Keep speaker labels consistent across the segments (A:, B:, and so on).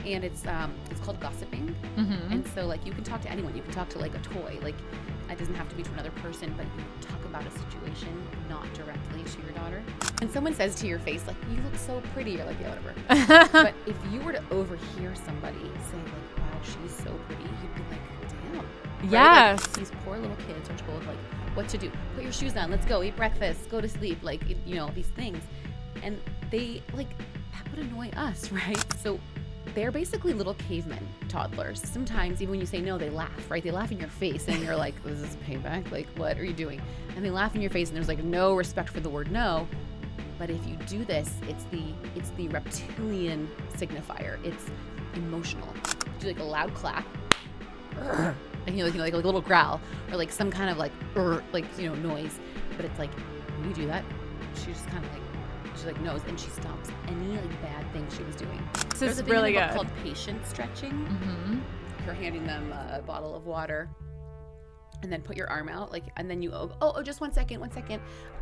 A: and it's called gossiping. And so like you can talk to anyone. You can talk to like a toy. Like it doesn't have to be to another person, but you talk about a situation, not directly to your daughter. And someone says to your face, like, you look so pretty, you're like, yeah, whatever. But if you were to overhear somebody say like, wow, she's so pretty, you'd be like, damn.
B: Yes.
A: Like, these poor little kids are told like what to do. Put your shoes on, let's go, eat breakfast, go to sleep, like, you know, these things. And they like, that would annoy us, right? So they're basically little cavemen toddlers. Sometimes even when you say no, they laugh, right? They laugh in your face and you're like, is this payback? Like, what are you doing? And they laugh in your face and there's like no respect for the word no. But if you do this, it's the reptilian signifier. It's emotional. Do like a loud clap. And you're like a little growl or like some kind of like noise. But it's like when you do that, she just kind of like, she like knows, and she stops any like bad thing she was doing.
B: This is really good.
A: Called patient stretching. You're handing them a bottle of water, and then put your arm out, like, and then you just 1 second.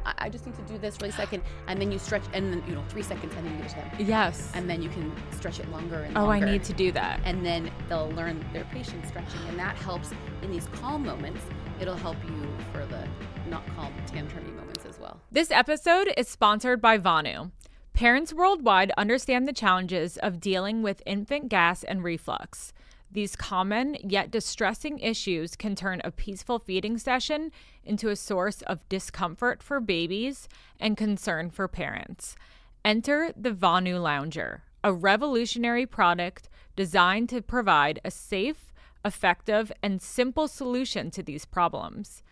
A: I just need to do this really second, and then you stretch, and then 3 seconds, and then you give it to them.
B: Yes.
A: And then you can stretch it longer and
B: longer.
A: Oh,
B: I need to do that.
A: And then they'll learn their patient stretching, and that helps in these calm moments. It'll help you for the not calm, tantrumy moments as well.
B: This episode is sponsored by Vanu. Parents worldwide understand the challenges of dealing with infant gas and reflux. These common yet distressing issues can turn a peaceful feeding session into a source of discomfort for babies and concern for parents. Enter the Vanu Lounger, a revolutionary product designed to provide a safe, effective, and simple solution to these problems.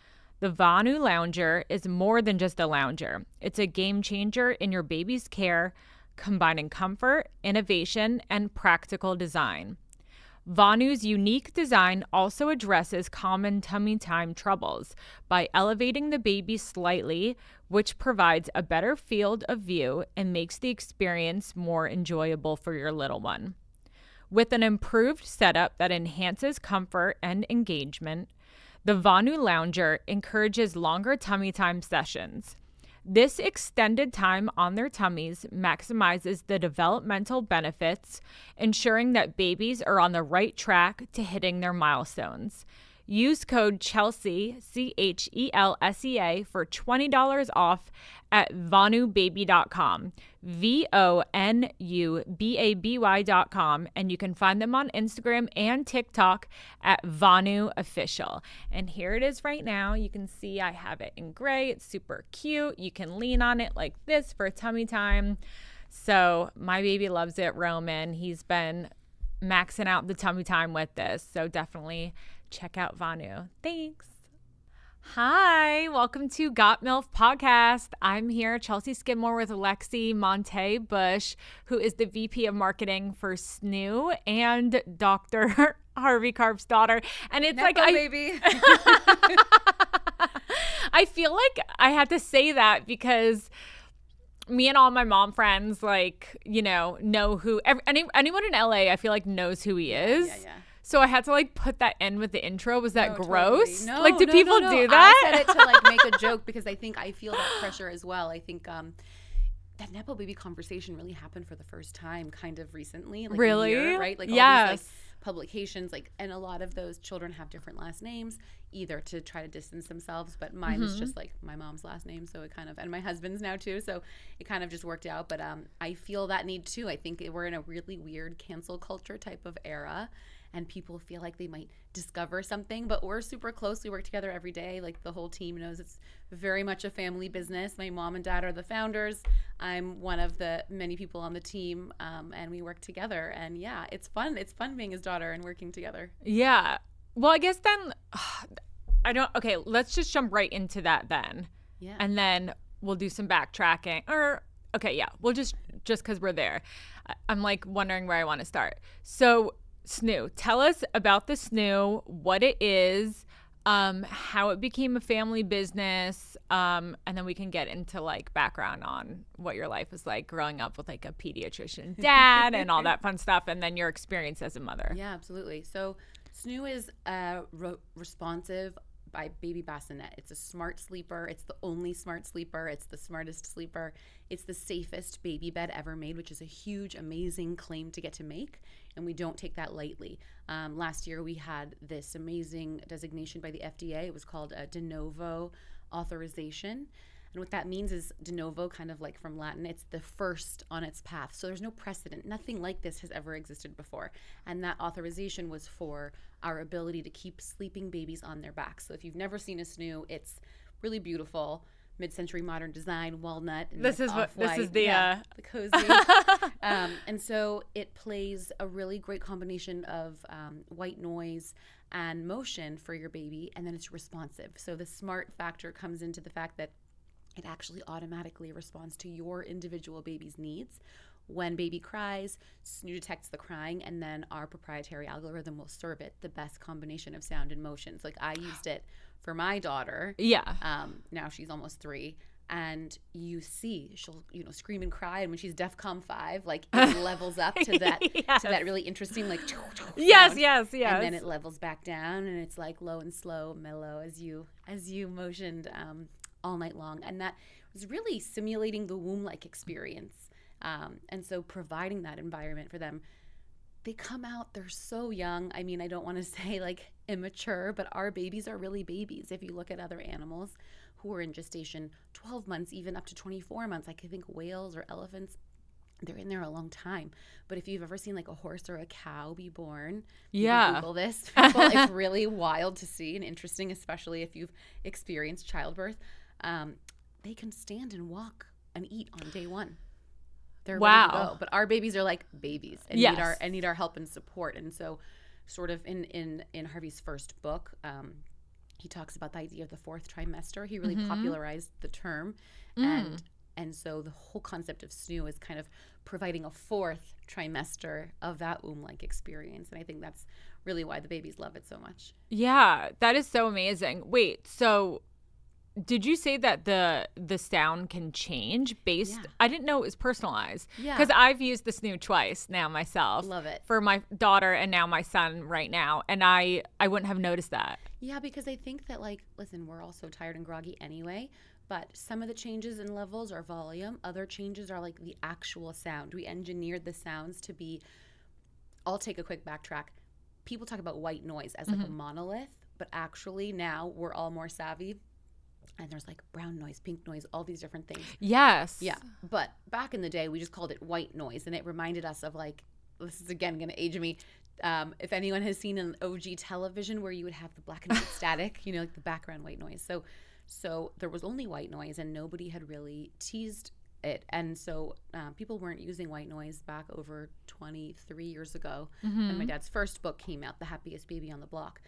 B: The Vanu Lounger is more than just a lounger. It's a game changer in your baby's care, combining comfort, innovation, and practical design. Vanu's unique design also addresses common tummy time troubles by elevating the baby slightly, which provides a better field of view and makes the experience more enjoyable for your little one. With an improved setup that enhances comfort and engagement, the Vanu Lounger encourages longer tummy time sessions. This extended time on their tummies maximizes the developmental benefits, ensuring that babies are on the right track to hitting their milestones. Use code CHELSEA, CHELSEA, for $20 off at vanubaby.com, VONUBABY.com, and you can find them on Instagram and TikTok at Vanu Official. And here it is right now. You can see I have it in gray. It's super cute. You can lean on it like this for tummy time. So my baby loves it, Roman. He's been maxing out the tummy time with this. So definitely check out Vanu. Thanks. Hi, welcome to GOT MILF Podcast. I'm here, Chelsea Skidmore, with Lexi Montée Busch, who is the VP of Marketing for SNOO and Dr. Harvey Karp's daughter. And it's
A: Nepo baby.
B: I feel like I had to say that because me and all my mom friends, like, know who anyone in LA, I feel like knows who he is. Yeah. So I had to like put that in with the intro. Was that gross?
A: Totally. No,
B: like, do people do that?
A: I said it to like make a joke because I feel that pressure as well. I think that Nepo baby conversation really happened for the first time kind of recently. Like
B: really?
A: A year, right? Like
B: yes.
A: All these like publications, like, and a lot of those children have different last names, either to try to distance themselves, but mine is just like my mom's last name, so it kind of, and my husband's now too, so it kind of just worked out. But I feel that need too. I think we're in a really weird cancel culture type of era, and people feel like they might discover something, but we're super close. We work together every day. Like the whole team knows it's very much a family business. My mom and dad are the founders. I'm one of the many people on the team, and we work together. And yeah, it's fun. It's fun being his daughter and working together.
B: Yeah. Well, I guess then okay, let's just jump right into that then.
A: Yeah.
B: And then we'll do some backtracking we'll just because we're there. I'm like wondering where I want to start. So SNOO, tell us about the SNOO, what it is, how it became a family business, and then we can get into like background on what your life was like growing up with like a pediatrician dad and all that fun stuff, and then your experience as a mother.
A: Yeah, absolutely. So SNOO is a responsive by Baby Bassinet. It's a smart sleeper. It's the only smart sleeper. It's the smartest sleeper. It's the safest baby bed ever made, which is a huge, amazing claim to get to make, and we don't take that lightly. Last year, we had this amazing designation by the FDA. It was called a de novo authorization. And what that means is de novo, kind of like from Latin, it's the first on its path. So there's no precedent. Nothing like this has ever existed before. And that authorization was for our ability to keep sleeping babies on their backs. So if you've never seen a SNOO, it's really beautiful, mid-century modern design, walnut. And
B: this is the
A: cozy. And so it plays a really great combination of white noise and motion for your baby, and then it's responsive. So the smart factor comes into the fact that it actually automatically responds to your individual baby's needs. When baby cries, SNOO detects the crying, and then our proprietary algorithm will serve it the best combination of sound and motion. So like I used it for my daughter.
B: Yeah.
A: Now she's almost 3. And you see, she'll scream and cry, and when she's DEFCON 5, like it levels up to that
B: yes.
A: to that really interesting like
B: yes,
A: sound.
B: yes.
A: And then it levels back down, and it's like low and slow, mellow as you motioned all night long. And that was really simulating the womb-like experience. And so providing that environment for them. They come out, they're so young. I mean, I don't want to say like immature, but our babies are really babies. If you look at other animals who are in gestation 12 months, even up to 24 months, like I think whales or elephants, they're in there a long time. But if you've ever seen like a horse or a cow be born, you can Google this. People, it's really wild to see and interesting, especially if you've experienced childbirth. They can stand and walk and eat on day 1. They're ready to go. But our babies are like babies and need our help and support. And so sort of in Harvey's first book, he talks about the idea of the 4th trimester. He really popularized the term. And so the whole concept of SNOO is kind of providing a 4th trimester of that womb-like experience. And I think that's really why the babies love it so much.
B: Yeah, that is so amazing. Wait, so did you say that the sound can change based? Yeah. I didn't know it was personalized. Yeah. Because I've used the SNOO twice now myself.
A: Love it.
B: For my daughter and now my son right now. And I wouldn't have noticed that.
A: Yeah, because I think that like, listen, we're all so tired and groggy anyway. But some of the changes in levels are volume. Other changes are like the actual sound. We engineered the sounds to be, I'll take a quick backtrack. People talk about white noise as like a monolith. But actually now we're all more savvy. And there's like brown noise, pink noise, all these different things.
B: Yes.
A: Yeah. But back in the day, we just called it white noise. And it reminded us of like, this is again going to age me. If anyone has seen an OG television where you would have the black and white static, like the background white noise. So there was only white noise and nobody had really teased it. And so people weren't using white noise back over 23 years ago when my dad's first book came out, The Happiest Baby on the Block.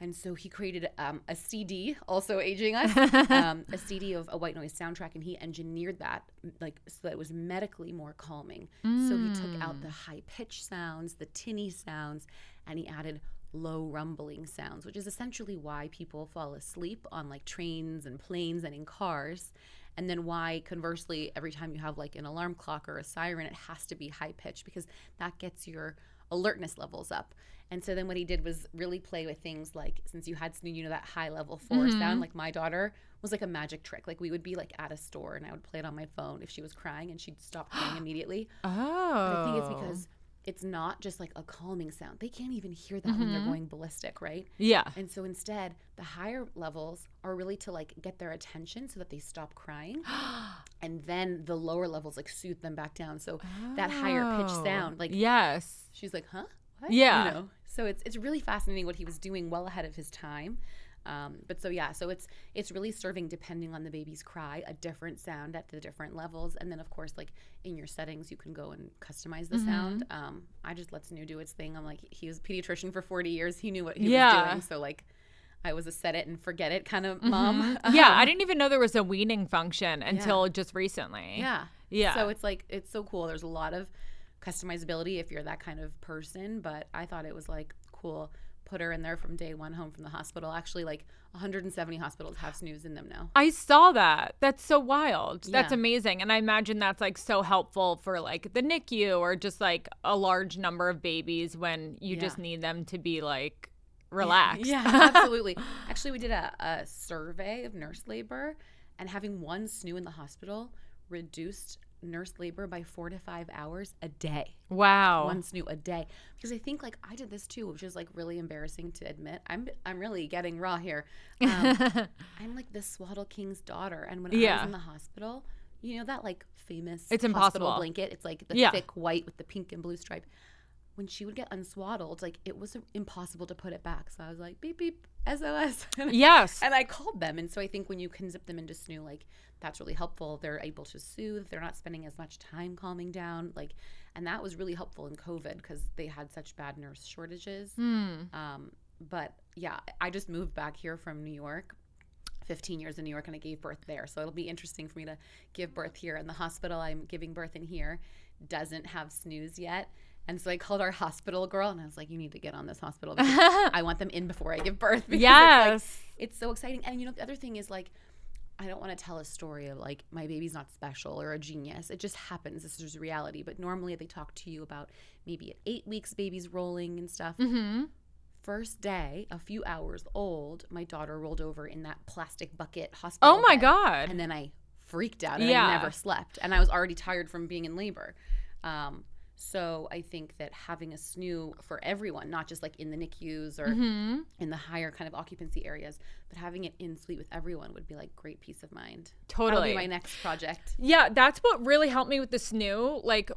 A: And so he created a CD, also aging us, a CD of a white noise soundtrack, and he engineered that like so that it was medically more calming. So he took out the high-pitched sounds, the tinny sounds, and he added low rumbling sounds, which is essentially why people fall asleep on like trains and planes and in cars. And then why, conversely, every time you have like an alarm clock or a siren, it has to be high-pitched because that gets your alertness levels up. And so then what he did was really play with things like, since you had SNOO, that high level 4 sound, like my daughter was like a magic trick. Like we would be like at a store and I would play it on my phone if she was crying and she'd stop crying immediately.
B: Oh.
A: But I think it's because it's not just like a calming sound. They can't even hear that when they're going ballistic, right?
B: Yeah.
A: And so instead, the higher levels are really to like get their attention so that they stop crying. And then the lower levels like soothe them back down. So that higher pitched sound, like she's like, huh? What?
B: Yeah.
A: So it's really fascinating what he was doing well ahead of his time. So it's really serving, depending on the baby's cry, a different sound at the different levels. And then of course, like in your settings, you can go and customize the sound. I just let SNOO do its thing. I'm like, he was a pediatrician for 40 years. He knew what he was doing. So like, I was a set it and forget it kind of mom.
B: Yeah. I didn't even know there was a weaning function until just recently.
A: Yeah.
B: Yeah.
A: So it's like, it's so cool. There's a lot of customizability if you're that kind of person, but I thought it was like cool. Put her in there from day 1 home from the hospital. Actually, like 170 hospitals have SNOOs in them now.
B: I saw that. That's so wild.
A: Yeah.
B: That's amazing. And I imagine that's like so helpful for like the NICU or just like a large number of babies when you just need them to be like relaxed.
A: Yeah, absolutely. Actually, we did a survey of nurse labor, and having one SNOO in the hospital reduced nurse labor by 4 to 5 hours a day.
B: Wow.
A: One SNOO a day. Because I think, like, I did this too, which is like really embarrassing to admit. I'm really getting raw here. I'm like the Swaddle King's daughter, and when I was in the hospital, you know that like famous hospital blanket? It's like the thick white with the pink and blue stripe. When she would get unswaddled, like it was impossible to put it back. So I was like, beep, beep, SOS.
B: Yes.
A: And I called them. And so I think when you can zip them into SNOO, like that's really helpful. They're able to soothe. They're not spending as much time calming down. Like, and that was really helpful in COVID because they had such bad nurse shortages. But yeah, I just moved back here from New York. 15 years in New York, and I gave birth there. So it'll be interesting for me to give birth here. And the hospital I'm giving birth in here doesn't have SNOOs yet. And so I called our hospital girl, and I was like, you need to get on this hospital because I want them in before I give birth. Because it's so exciting. And, you know, the other thing is, like, I don't want to tell a story of, like, my baby's not special or a genius. It just happens. This is reality. But normally they talk to you about maybe at 8 weeks, baby's rolling and stuff. First day, a few hours old, my daughter rolled over in that plastic bucket hospital
B: Oh, my
A: bed.
B: God.
A: And then I freaked out, and I never slept. And I was already tired from being in labor. So I think that having a SNOO for everyone, not just like in the NICUs or in the higher kind of occupancy areas, but having it in suite with everyone would be like great peace of mind.
B: Totally.
A: That'll be my next project.
B: Yeah, that's what really helped me with the SNOO, like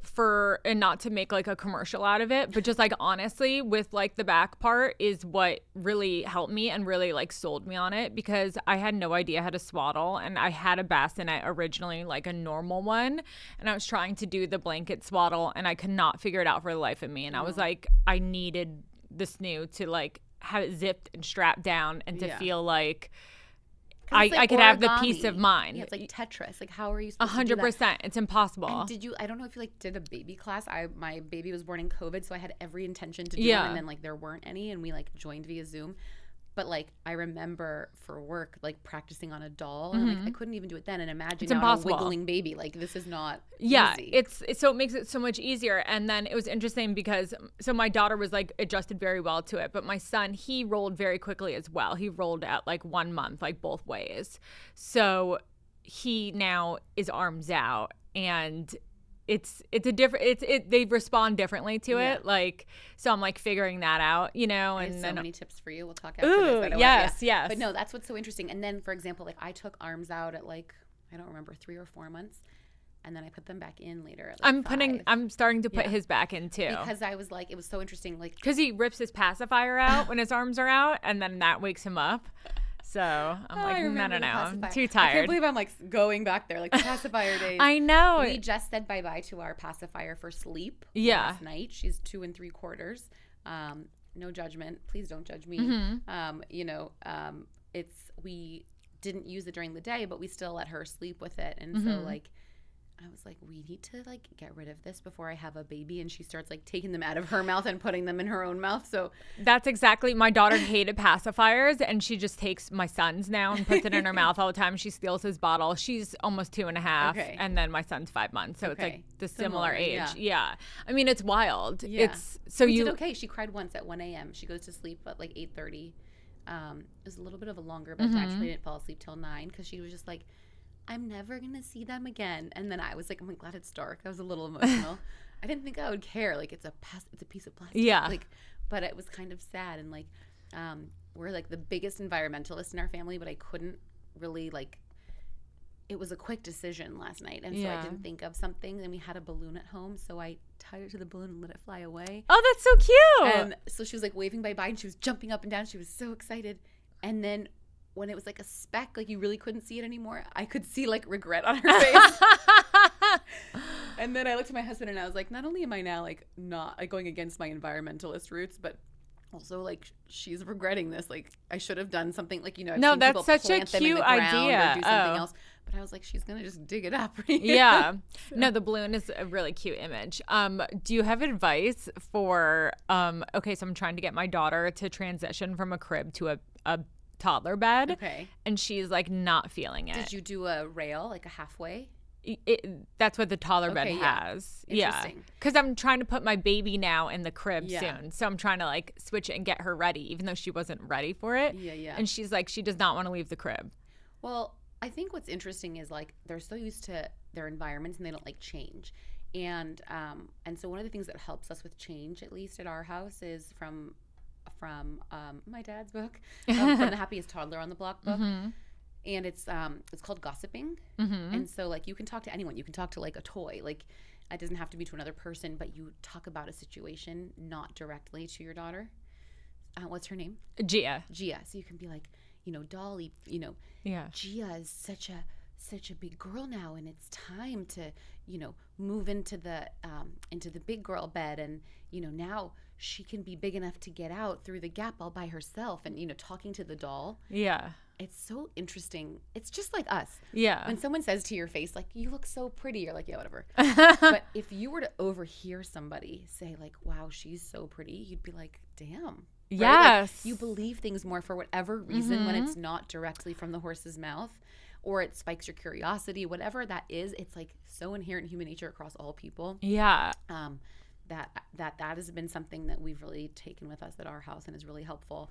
B: and not to make like a commercial out of it, but just like honestly with like the back part is what really helped me and really like sold me on it, because I had no idea how to swaddle, and I had a bassinet originally, like a normal one, and I was trying to do the blanket swaddle and I could not figure it out for the life of me. And I was like, I needed the SNOO to like have it zipped and strapped down and to feel like I could have the peace of mind.
A: Yeah, it's like Tetris. Like, how are you supposed to do that?
B: 100%. It's impossible.
A: And I don't know if you like did a baby class. My baby was born in COVID, so I had every intention to do it, and then like there weren't any, and we like joined via Zoom. But like I remember for work like practicing on a doll, and like I couldn't even do it then. And imagine now a wiggling baby. Like this is not easy.
B: It's so it makes it so much easier. And then it was interesting because so my daughter was like adjusted very well to it, but my son, he rolled very quickly as well. He rolled at like 1 month, like both ways. So he now is arms out, and it's a different they respond differently to it, like, so I'm like figuring that out, you know. And
A: I have
B: then
A: many tips for you. We'll talk after this.
B: Yes.
A: But no, that's what's so interesting. And then for example, like I took arms out at like I don't remember 3 or 4 months, and then I put them back in later at like 5.
B: I'm starting to put his back in too,
A: because I was like, it was so interesting, like
B: because he rips his pacifier out when his arms are out, and then that wakes him up. So I'm like, no, I'm too tired.
A: I can't believe I'm like going back there, like the pacifier days.
B: I know.
A: We just said bye-bye to our pacifier for sleep last night. She's 2 3/4. No judgment. Please don't judge me. You know, we didn't use it during the day, but we still let her sleep with it. And so like, I was like, we need to like get rid of this before I have a baby. And she starts like taking them out of her mouth and putting them in her own mouth. So
B: that's exactly, my daughter hated pacifiers, and she just takes my son's now and puts it in her mouth all the time. She steals his bottle. She's almost 2.5, and then my son's 5 months. So it's like the similar age. Yeah. I mean, it's wild. Yeah. It's so
A: we did okay. She cried once at 1 a.m. She goes to sleep at like 8:30. It was a little bit of a longer bedtime. She didn't fall asleep till 9 because she was just like, I'm never going to see them again. And then I was like, I'm glad it's dark. I was a little emotional. I didn't think I would care. Like, it's a piece of plastic.
B: Yeah.
A: Like, but it was kind of sad. And like, we're like the biggest environmentalists in our family, but I couldn't really like, it was a quick decision last night. And so I didn't think of something. And we had a balloon at home. So I tied it to the balloon and let it fly away.
B: Oh, that's so cute.
A: And so she was like waving bye-bye, and she was jumping up and down. She was so excited. And then when it was like a speck, like you really couldn't see it anymore, I could see like regret on her face. And then I looked at my husband and I was like, not only am I now like not like going against my environmentalist roots, but also like she's regretting this. Like I should have done something, like, you know, I've seen
B: that's such a cute idea.
A: Or do something else. But I was like, she's gonna just dig it up.
B: Yeah. So. No, the balloon is a really cute image. Do you have advice for okay, so I'm trying to get my daughter to transition from a crib to a toddler bed.
A: Okay.
B: And she's like not feeling it.
A: Did you do a rail, like a halfway?
B: That's what the toddler bed
A: Okay,
B: has.
A: Interesting.
B: Because I'm trying to put my baby now in the crib
A: Yeah.
B: soon. So I'm trying to like switch it and get her ready, even though she wasn't ready for it.
A: Yeah.
B: And she's like, she does not want to leave the crib.
A: Well, I think what's interesting is like they're so used to their environments and they don't like change. And so one of the things that helps us with change, at least at our house, is from my dad's book, from the Happiest Toddler on the Block book.
B: Mm-hmm.
A: And it's called Gossiping.
B: Mm-hmm.
A: And so like you can talk to anyone. You can talk to like a toy. Like it doesn't have to be to another person, but you talk about a situation, not directly to your daughter. What's her name?
B: Gia.
A: So you can be like, Dolly,
B: Yeah.
A: Gia is such a big girl now, and it's time to move into the big girl bed, and now she can be big enough to get out through the gap all by herself, and talking to the doll.
B: Yeah.
A: It's so interesting. It's just like us.
B: Yeah.
A: When someone says to your face like, you look so pretty, you're like, yeah, whatever. But if you were to overhear somebody say like, wow, she's so pretty, you'd be like, damn. Right?
B: Yes.
A: Like, you believe things more for whatever reason when it's not directly from the horse's mouth, or it spikes your curiosity, whatever that is. It's like so inherent in human nature across all people.
B: Yeah.
A: That has been something that we've really taken with us at our house and is really helpful.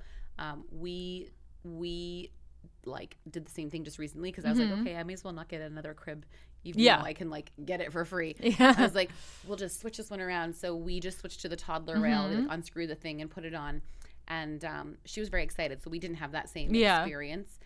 A: We like did the same thing just recently because I was like, okay, I may as well not get another crib, even though I can like get it for free.
B: Yeah.
A: I was like, we'll just switch this one around. So we just switched to the toddler rail, like, unscrew the thing and put it on. And she was very excited. So we didn't have that same experience.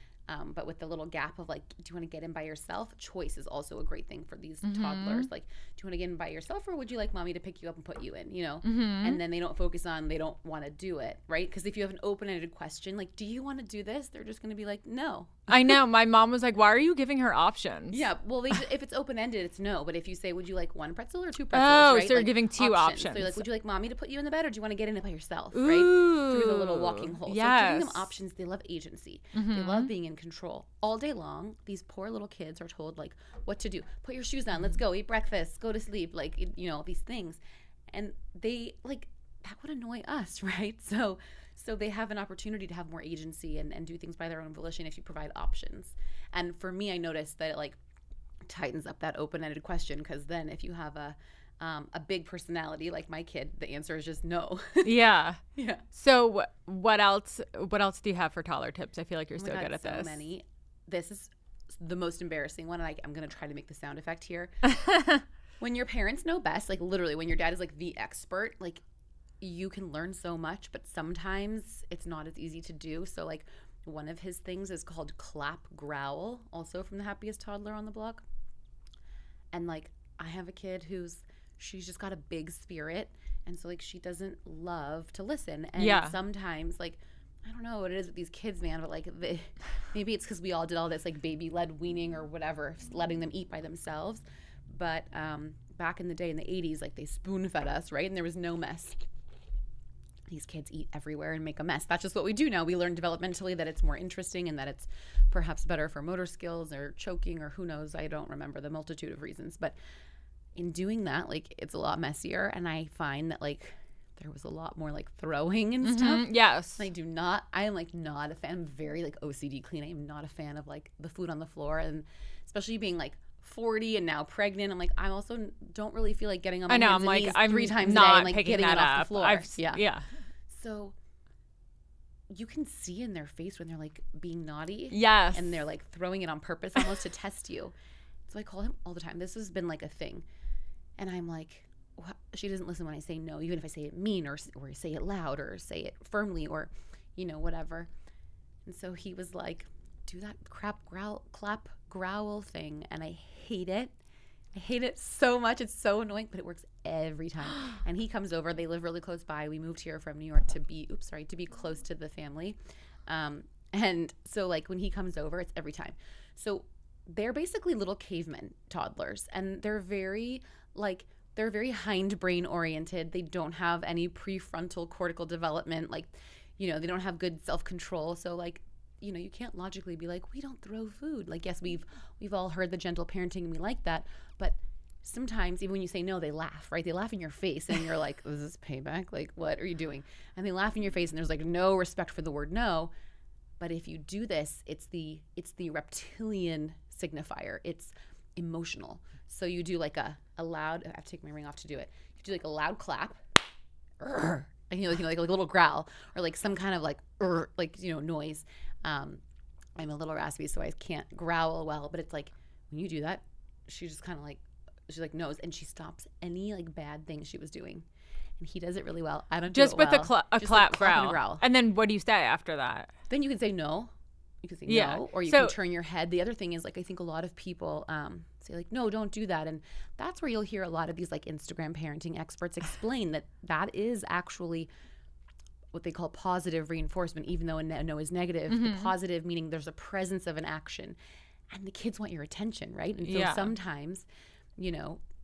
A: But with the little gap of like, do you want to get in by yourself? Choice is also a great thing for these toddlers. Like, do you want to get in by yourself, or would you like mommy to pick you up and put you in, And then they don't focus on, they don't want to do it, right? Because if you have an open-ended question, like, do you want to do this? They're just going to be like, no.
B: I know. My mom was like, why are you giving her options?
A: Yeah. Well, if it's open-ended, it's no. But if you say, would you like one pretzel or two pretzels,
B: Oh,
A: right?
B: so you're
A: like,
B: giving two options.
A: So you're like, would you like mommy to put you in the bed, or do you want to get in it by yourself,
B: Ooh,
A: right? Through the little walking hole.
B: Yes.
A: So giving them options. They love agency. They love being in control. All day long, these poor little kids are told like what to do. Put your shoes on. Let's go. Eat breakfast. Go to sleep. Like, these things. And they like, that would annoy us, right? So they have an opportunity to have more agency and do things by their own volition if you provide options. And for me, I noticed that it like tightens up that open-ended question, because then if you have a big personality like my kid, the answer is just no.
B: Yeah.
A: Yeah.
B: So what else do you have for toddler tips? I feel like you're so good at
A: so
B: this.
A: Many. This is the most embarrassing one, and I'm going to try to make the sound effect here. When your parents know best, like literally when your dad is like the expert, like you can learn so much, but sometimes it's not as easy to do. So like one of his things is called clap growl, also from the Happiest Toddler on the Block. And like I have a kid she's just got a big spirit, and so like she doesn't love to listen. And sometimes like, I don't know what it is with these kids, man, but like maybe it's because we all did all this like baby-led weaning or whatever, letting them eat by themselves. But back in the day in the 80s, like they spoon-fed us, right? And there was no mess. These kids eat everywhere and make a mess. That's just what we do now. We learn developmentally that it's more interesting and that it's perhaps better for motor skills or choking or who knows. I don't remember the multitude of reasons. But in doing that, like it's a lot messier. And I find that like there was a lot more like throwing and stuff.
B: Yes.
A: I am like not a fan. I'm very like OCD clean. I am not a fan of like the food on the floor, and especially being like 40 and now pregnant. I'm like, I also don't really feel like getting on my hands and knees
B: I'm
A: 3 times a day
B: not
A: and like
B: picking
A: getting
B: that
A: it off
B: up.
A: the floor.
B: Yeah.
A: So you can see in their face when they're like being naughty.
B: Yes.
A: And they're like throwing it on purpose almost to test you. So I call him all the time. This has been like a thing. And I'm like, she doesn't listen when I say no, even if I say it mean or say it loud or say it firmly or, whatever. And so he was like, do that clap growl thing. And I hate it. I hate it so much. It's so annoying, but it works every time. And he comes over. They live really close by. We moved here from New York to be close to the family. And so like when he comes over, it's every time. So they're basically little cavemen toddlers, and they're very hindbrain oriented. They don't have any prefrontal cortical development. Like, they don't have good self-control. So like, you can't logically be like, we don't throw food. Like, yes, we've all heard the gentle parenting and we like that. But sometimes even when you say no, they laugh, right? They laugh in your face and you're like, is this payback? Like, what are you doing? And they laugh in your face and there's like no respect for the word no. But if you do this, it's the reptilian signifier. It's emotional. So you do like a loud, I have to take my ring off to do it. You do like a loud clap, and like a little growl, or like some kind of like noise. I'm a little raspy, so I can't growl well, but it's like when you do that, she just kind of like, she like knows, and she stops any like bad thing she was doing. And he does it really well. I don't do
B: just
A: it
B: with
A: well.
B: a
A: Just
B: clap,
A: like
B: growl. And then what do you say after that?
A: Then you can say no. You can say no, or you can turn your head. The other thing is, like, I think a lot of people say like, no, don't do that. And that's where you'll hear a lot of these like Instagram parenting experts explain that is actually what they call positive reinforcement, even though a no is negative. The positive meaning there's a presence of an action, and the kids want your attention, right? And so sometimes,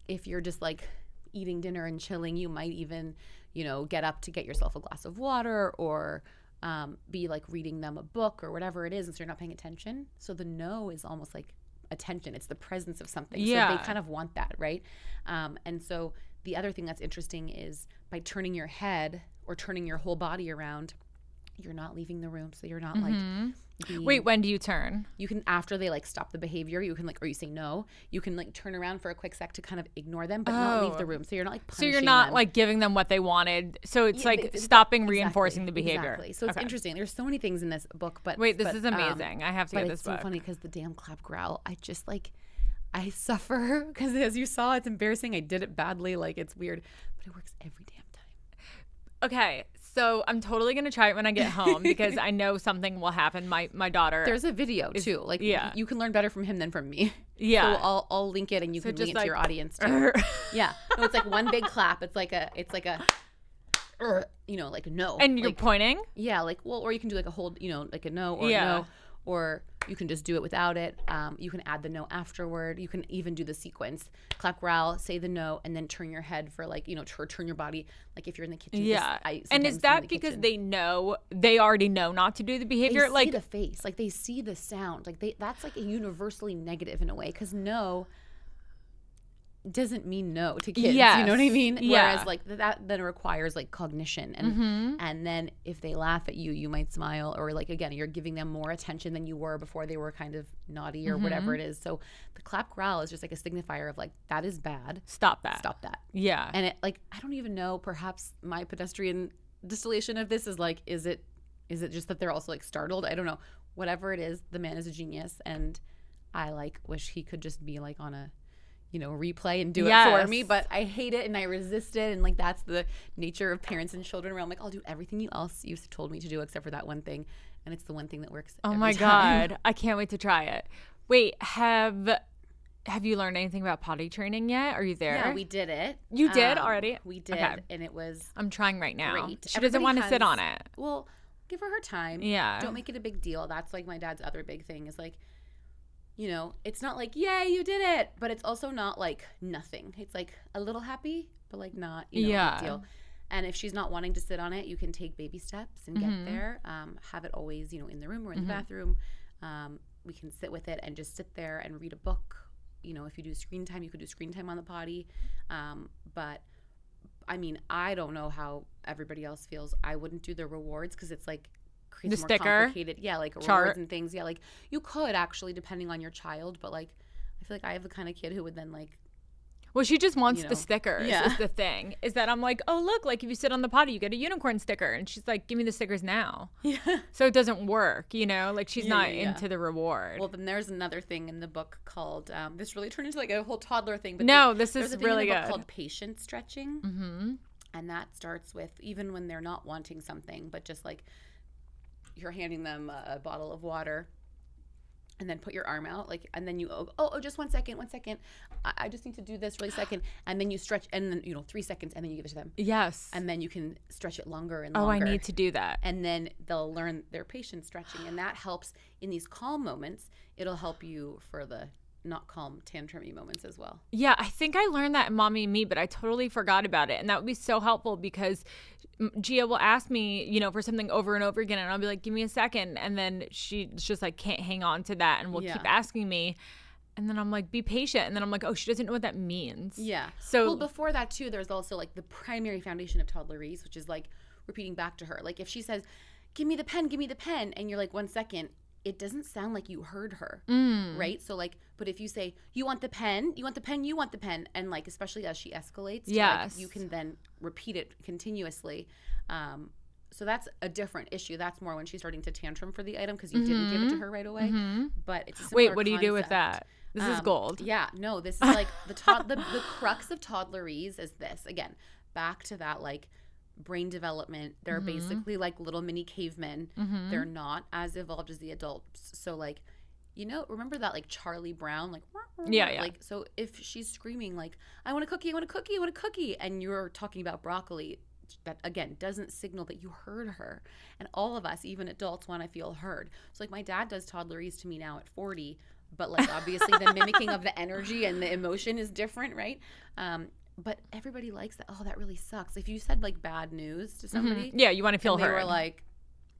A: if you're just like eating dinner and chilling, you might even, get up to get yourself a glass of water, or be like reading them a book or whatever it is, and so you're not paying attention. So the no is almost like attention. It's the presence of something. So they kind of want that, right? And so the other thing that's interesting is by turning your head or turning your whole body around, you're not leaving the room. So you're not like
B: wait, when do you turn?
A: You can, after they like stop the behavior, you can like, or you say no, you can like turn around for a quick sec to kind of ignore them, but not leave the room. So you're not like punishing them.
B: So you're not like giving them what they wanted. So it's like stopping reinforcing the behavior.
A: Exactly. So it's interesting. There's so many things in this book, but
B: wait, this is amazing. I have to get this book.
A: It's so funny because the damn clap growl, I suffer because, as you saw, it's embarrassing. I did it badly. Like, it's weird, but it works every damn time.
B: Okay. So I'm totally going to try it when I get home because I know something will happen. My daughter.
A: There's a video too. Like, you can learn better from him than from me.
B: Yeah.
A: So I'll link it, and you can link it to your audience too. Yeah. No, it's like one big clap. It's like a like a no.
B: And you're pointing?
A: Yeah. Like, well, or you can do like a hold, like a no or a no. Or you can just do it without it. You can add the no afterward. You can even do the sequence. Clap, growl, say the no, and then turn your head for like, turn your body. Like if you're in the kitchen.
B: Yeah. And is that because they already know not to do the behavior?
A: They see the face. Like they see the sound. Like that's like a universally negative in a way, because no doesn't mean no to kids.
B: Yes.
A: You know what I mean?
B: Yeah.
A: Whereas like that then requires like cognition, and then if they laugh at you, you might smile, or like again, you're giving them more attention than you were before they were kind of naughty or whatever it is. So the clap growl is just like a signifier of like, that is bad.
B: Stop that. Yeah.
A: And it, like, I don't even know, perhaps my pedestrian distillation of this is like, is it just that they're also like startled? I don't know. Whatever it is, the man is a genius, and I like wish he could just be like on a replay and do it for me, but I hate it and I resist it, and like that's the nature of parents and children, where I'm like, I'll do everything else you've told me to do except for that one thing, and it's the one thing that works.
B: Oh my God, I can't wait to try it. Wait, have you learned anything about potty training yet? Are you there?
A: Yeah, we did it.
B: You did already?
A: We did, and it was.
B: I'm trying right now.
A: Great.
B: She doesn't want to sit on it.
A: Well, give her time.
B: Yeah.
A: Don't make it a big deal. That's like my dad's other big thing is like, it's not like, yay, you did it, but it's also not like nothing. It's like a little happy, but like not, a big deal. And if she's not wanting to sit on it, you can take baby steps and get there. Have it always, in the room or in the bathroom. We can sit with it and just sit there and read a book. If you do screen time, you could do screen time on the potty. But I mean, I don't know how everybody else feels. I wouldn't do the rewards because it's like,
B: the sticker,
A: complicated, like
B: chart
A: rewards and things. Yeah, like you could actually, depending on your child, but like I feel like I have the kind of kid who would then like.
B: Well, she just wants the stickers. Is the thing is that I'm like, oh look, like if you sit on the potty, you get a unicorn sticker, and she's like, give me the stickers now. Yeah. So it doesn't work, like she's not into the reward.
A: Well, then there's another thing in the book called this really turned into like a whole toddler thing. But
B: this is really good.
A: Called patient stretching, and that starts with even when they're not wanting something, but just like. You're handing them a bottle of water, and then put your arm out, like, and then you just 1 second. I just need to do this really second, and then you stretch, and then 3 seconds, and then you give it to them.
B: Yes.
A: And then you can stretch it longer and longer.
B: Oh, I need to do that.
A: And then they'll learn their patient stretching, and that helps in these calm moments. It'll help you for the not calm tantrumy moments as well.
B: Yeah, I think I learned that in Mommy and Me, but I totally forgot about it, and that would be so helpful because Gia will ask me, for something over and over again, and I'll be like, give me a second, and then she's just like can't hang on to that and will keep asking me, and then I'm like, be patient, and then I'm like, oh, she doesn't know what that means.
A: Yeah.
B: So
A: well, before that too, there's also like the primary foundation of toddlerese, which is like repeating back to her. Like if she says, give me the pen, and you're like, 1 second, it doesn't sound like you heard her, right? So like, but if you say, you want the pen, you want the pen, you want the pen, and like, especially as she escalates,
B: yes,
A: like, you can then repeat it continuously. So that's a different issue. That's more when she's starting to tantrum for the item because you didn't give it to her right away. But it's a similar
B: Wait, what do you do with that? This is gold.
A: Yeah, no, this is like the crux of toddlerese is this. Again, back to that like brain development. They're basically like little mini cavemen. They're not as evolved as the adults. So like, you know, remember that like Charlie Brown, like,
B: yeah.
A: Like, so if she's screaming like, I want a cookie, I want a cookie, I want a cookie, and you're talking about broccoli, that again doesn't signal that you heard her. And all of us, even adults, want to feel heard. So like my dad does toddlerese to me now at 40, but like obviously the mimicking of the energy and the emotion is different, right? But everybody likes that. Oh, that really sucks. If you said like bad news to somebody,
B: yeah, you want to feel heard.
A: They were like,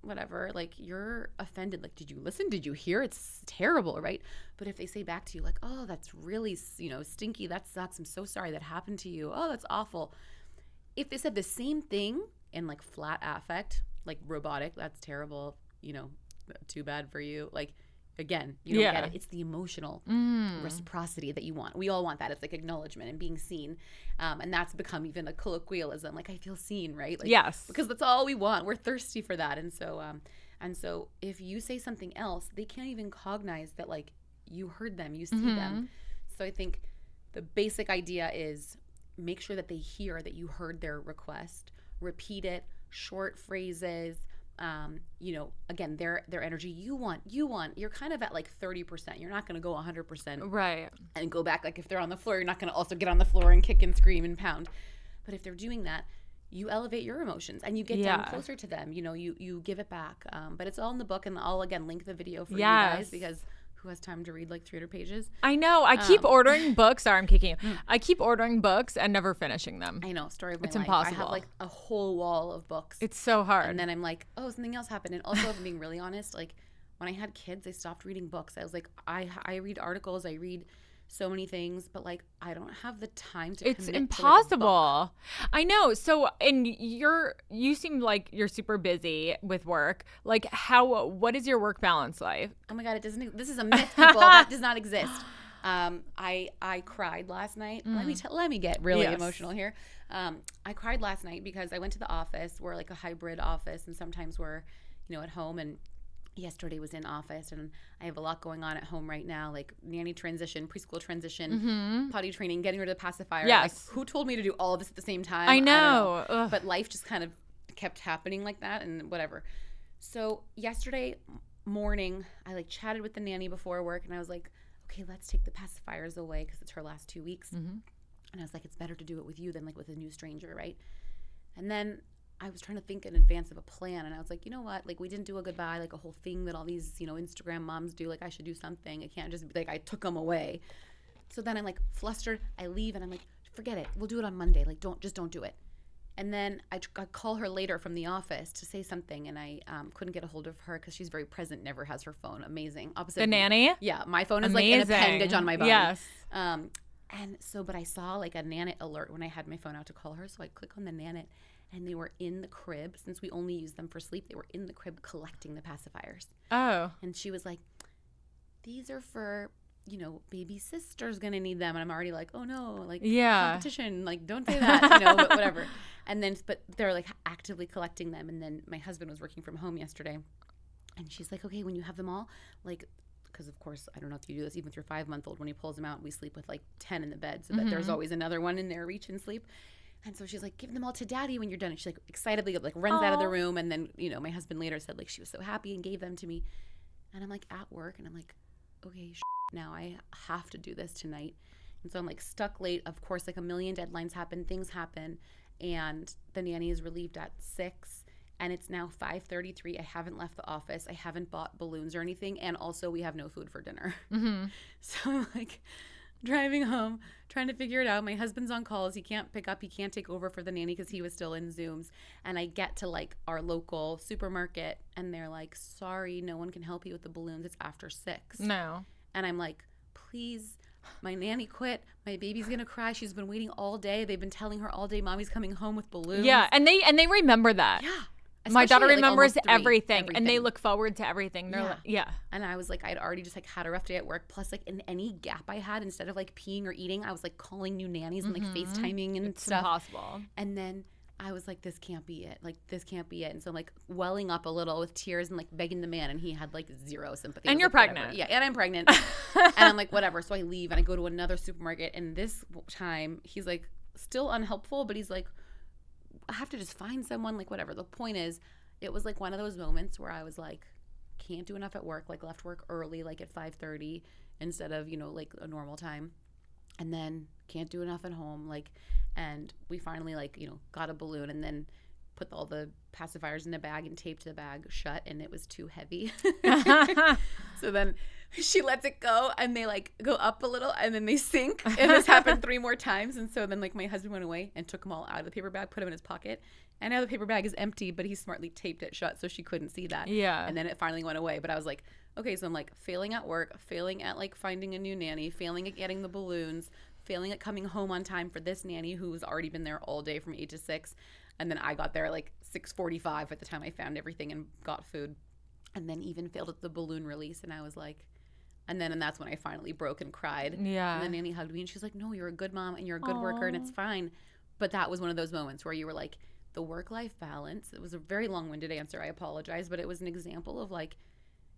A: whatever, like you're offended. Like, did you listen? Did you hear? It's terrible, right? But if they say back to you like, oh, that's really, stinky. That sucks. I'm so sorry that happened to you. Oh, that's awful. If they said the same thing in like flat affect, like robotic, that's terrible, too bad for you. Like, again, you don't get it. It's the emotional reciprocity that you want. We all want that. It's like acknowledgement and being seen. And that's become even a colloquialism. Like, I feel seen, right? Like,
B: yes.
A: Because that's all we want. We're thirsty for that. And so if you say something else, they can't even cognize that like you heard them, you see them. So I think the basic idea is make sure that they hear that you heard their request. Repeat it, short phrases. Again, their energy, you want, you're kind of at like 30%. You're not going to go 100%.
B: Right.
A: And go back. Like if they're on the floor, you're not going to also get on the floor and kick and scream and pound. But if they're doing that, you elevate your emotions and you get down closer to them. You give it back. But it's all in the book, and I'll again link the video for you guys, because who has time to read like 300 pages?
B: I know. I keep ordering books. Sorry, I'm kicking you. I keep ordering books and never finishing them.
A: I know. Story of my life.
B: It's impossible.
A: I have like a whole wall of books.
B: It's so hard.
A: And then I'm like, oh, something else happened. And also, if I'm being really honest, like when I had kids, I stopped reading books. I was like, I read articles. I read so many things, but like I don't have the time to.
B: It's impossible. I know. So, and you seem like you're super busy with work. Like, what is your work balance like?
A: Oh my God, it doesn't. This is a myth, people. That does not exist. I cried last night. Let me get really emotional here. I cried last night because I went to the office. We're like a hybrid office, and sometimes we're, at home. And yesterday was in office, and I have a lot going on at home right now, like nanny transition, preschool transition, potty training, getting rid of the pacifier.
B: Yes.
A: Like, who told me to do all of this at the same time?
B: I know.
A: But life just kind of kept happening like that, and whatever. So yesterday morning, I like chatted with the nanny before work, and I was like, okay, let's take the pacifiers away because it's her last 2 weeks. And I was like, it's better to do it with you than like with a new stranger, right? And then I was trying to think in advance of a plan, and I was like, you know what? Like, we didn't do a goodbye, like a whole thing that all these, Instagram moms do. Like, I should do something. It can't just be like I took them away. So then I'm like flustered. I leave, and I'm like, forget it. We'll do it on Monday. Like, don't do it. And then I call her later from the office to say something, and I couldn't get a hold of her because she's very present, never has her phone. Amazing. Opposite
B: the nanny?
A: Yeah, my phone is like an appendage on my body.
B: Yes.
A: But I saw like a Nanit alert when I had my phone out to call her, so I click on the Nanit. And they were in the crib. Since we only use them for sleep, they were in the crib collecting the pacifiers.
B: Oh.
A: And she was like, these are for, baby sister's going to need them. And I'm already like, oh no, like competition. Like, don't say that, but whatever. And then, but they're like actively collecting them. And then my husband was working from home yesterday. And she's like, okay, when you have them all, like, because of course, I don't know if you do this, even with your 5-month-old, when he pulls them out, we sleep with like 10 in the bed so that there's always another one in their reach and sleep. And so she's like, give them all to daddy when you're done. And she like excitedly like runs out of the room. And then, my husband later said like she was so happy and gave them to me. And I'm like at work, and I'm like, okay, now I have to do this tonight. And so I'm like stuck late. Of course, like a million deadlines happen, things happen. And the nanny is relieved at 6. And it's now 5:33. I haven't left the office. I haven't bought balloons or anything. And also we have no food for dinner. So I'm like driving home, trying to figure it out. My husband's on calls. He can't pick up. He can't take over for the nanny because he was still in Zooms. And I get to like our local supermarket, and they're like, sorry, no one can help you with the balloons. It's after 6.
B: No.
A: And I'm like, please, my nanny quit. My baby's going to cry. She's been waiting all day. They've been telling her all day, mommy's coming home with balloons.
B: Yeah. And they remember that.
A: Yeah.
B: My daughter
A: Especially,
B: remembers
A: almost 3,
B: everything, and they look forward to everything. They're
A: And I was like, I'd already just had a rough day at work. Plus, in any gap I had, instead of peeing or eating, I was calling new nannies and FaceTiming and
B: it's
A: stuff.
B: Impossible.
A: And then I was like, this can't be it. This can't be it. And so I'm welling up a little with tears and begging the man, and he had zero sympathy.
B: And you're pregnant.
A: Whatever. Yeah, and I'm pregnant. And I'm like, whatever. So I leave and I go to another supermarket, and this time he's still unhelpful, but he's I have to just find someone, whatever. The point is, it was one of those moments where I was can't do enough at work, left work early, at 5:30 instead of, a normal time. And then can't do enough at home, and we finally got a balloon and then put all the pacifiers in a bag and taped the bag shut, and it was too heavy. So then she lets it go, and they go up a little, and then they sink, and this happened 3 more times. And so then my husband went away and took them all out of the paper bag, put them in his pocket, and now the paper bag is empty, but he smartly taped it shut so she couldn't see that.
B: Yeah.
A: And then it finally went away. But I was okay, so I'm failing at work, failing at finding a new nanny, failing at getting the balloons, failing at coming home on time for this nanny who's already been there all day from 8 to 6. And then I got there 6:45 at the time I found everything and got food. And then even failed at the balloon release. And I was and that's when I finally broke and cried.
B: Yeah.
A: And the nanny hugged me, and she's no, you're a good mom and you're a good worker, and it's fine. But that was one of those moments where you were the work-life balance. It was a very long-winded answer. I apologize. But it was an example of